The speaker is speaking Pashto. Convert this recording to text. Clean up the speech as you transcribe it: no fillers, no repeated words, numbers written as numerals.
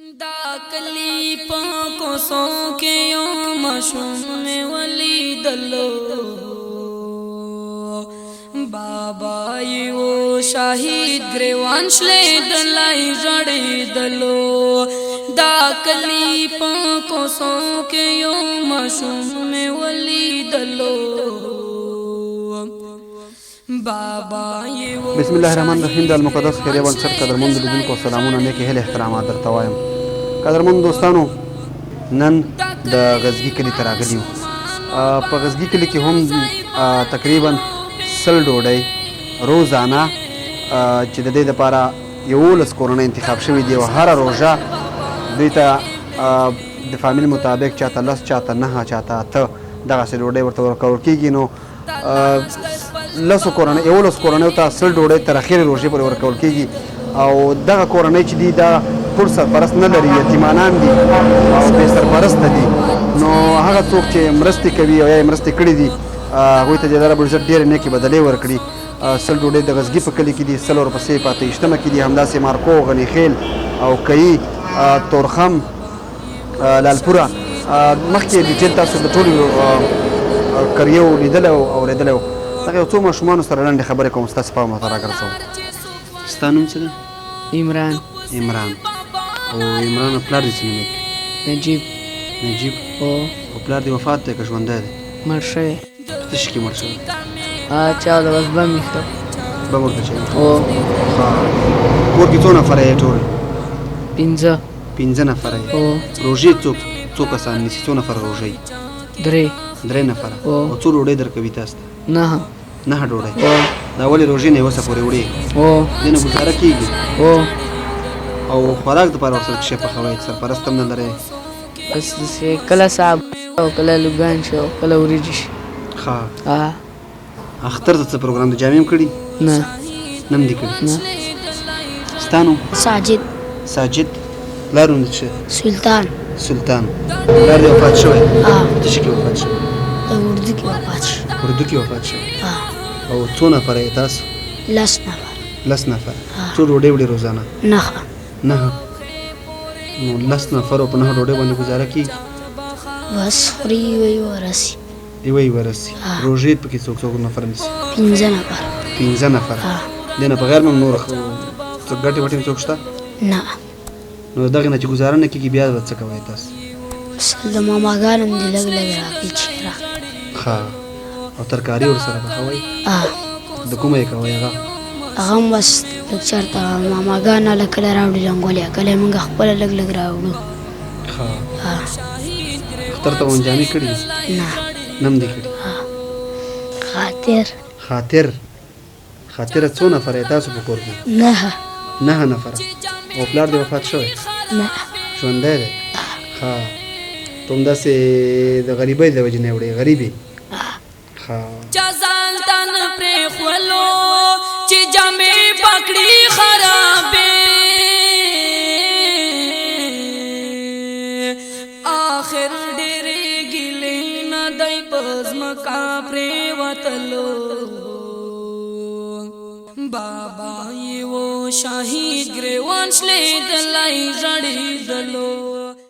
دا کلی پاکو سو کے یو مشوم میں ولی دلو بابا یو شاہید گریوان شلے دلائی جڑے دلو دا کلی پاکو سو کے یو مشوم میں ولی دلو بسم الله الرحمن الرحیم. د المقدس خیریه بنسټ قدرمند لیدونکو سلامونه نیکې هیلې احترامات درته وایم. قدرمند دوستانو، نن د غزګي کلي ته راغلي یو. په غزګي کلي کې هم تقریبا 100 ډوډۍ روزانه چې د دې دپاره 11 کورونه انتخاب شوي دي او هره روژه دوی ته د فامیل مطابق چاته 10 چاته 9 چاته 8 دغسې ډوډۍ ورته ورکول کېږي. نو 11 کورنیو ته 100 ډوډۍ تر اخرې روژې پورې ورکول کېږي او دغه کورنۍ چې دي دا ټول سرپرست نه لري، یتیمانان دي او بې سرپرسته دي. نو هغه څوک چې مرستې کوي او یا یې مرستې کړي دي هغوی ته د رب العزت ډېرې نیکې بدلې ورکړي. 100 ډوډۍ د غزګي په کلي کې دي، 100 ورپسې په 28مه کې دي، همداسې مارکو، غني خیل او کیي، تورخم، لالپوره. مخکې ډیټیل تاسو د ټولو کریو لیدلی او اورېدلی و. دغه یو څو ماشومانو سره لنډې خبرې کوم، ستاسې پام ورته راګرځوم. ستا نوم څه دی؟ عمران. عمران. او عمران پلار دې څه نوم دی؟ نجیب. نجیب. او پلار دې وفات دی که ژوندی دی؟ مړ شوی. په څه شي کې مړ شوی؟ چا د بس بم ایښه. بم ورته چوي؟ او کور کې څو نفره یې ټول؟ 5 نفره یې. او روژې څو کسان نیسي؟ څو نفره روژې؟ 3 نفره. او څو ډوډۍ درکوي تاسو ته؟ 9 ډوډۍ. دا ولې روژې نه یې اوسه پورې وړې؟ دې نه ګزاره کېږي؟ او خوراک دپاره ورسره څه شی پخوئ؟ سرپرست هم نه لرئ؟ بس داسې کله صاحب او کله لوګان شي او کله وریجې شي. ښه. اختر ته څه پروګرام د جامې هم کړي؟ نه هم دې کړي؟ نه. ستا نوم؟ ساجد. پلار نوم دې څه؟ سلطان. پلار دې وفات شوی؟ څه شي کې وفات شوی؟ اردو کې وفات شوی. او څو نفره یې تاسو؟ 10 نفره. څو ډوډۍ وړي روزانه؟ 9. نو 10 نفرو په 9 ډوډۍ باندې ګزاره کېږي؟ بس خوري یوه یې ورسي. روژې پکې څوک نفر نیسي؟ 15 نفره. دې نه بغیر هم نور څه ګټې وټې څوک شته؟ نه. نو دغې نه چې ګزاره نه کېږي بیا به څه کوئ تاسو؟ د ماماګان هم دې لږ راکړي چې ښه. او ترکاري ورسره پخوئ؟ د کومه یې کوئ هغه؟ هغه هم بس لږ چېرته ماماګان هله کله راوړي لنګولې، کله یې موږ خپله لږ راوړو. ښه. اختر ته مو جامې کړي دي؟ نه هم دې کړي؟ خاطره څو نفره یې تاسو په کور کې؟ 9 نفره. او پلار دې وفات شوی؟ نه. ژوندی دی؟ ښه. ته همداسې د غریبۍ د وجې نه یې وړې؟ غریب یې؟ ښه. جزال تن پرېښولو چې جامې پکړي خرابې آخر ډېرې ګیلې نه دی په ځمکه پرېوتلو بابا یې و شاهید ګریوان شلېدلی ژړېدلو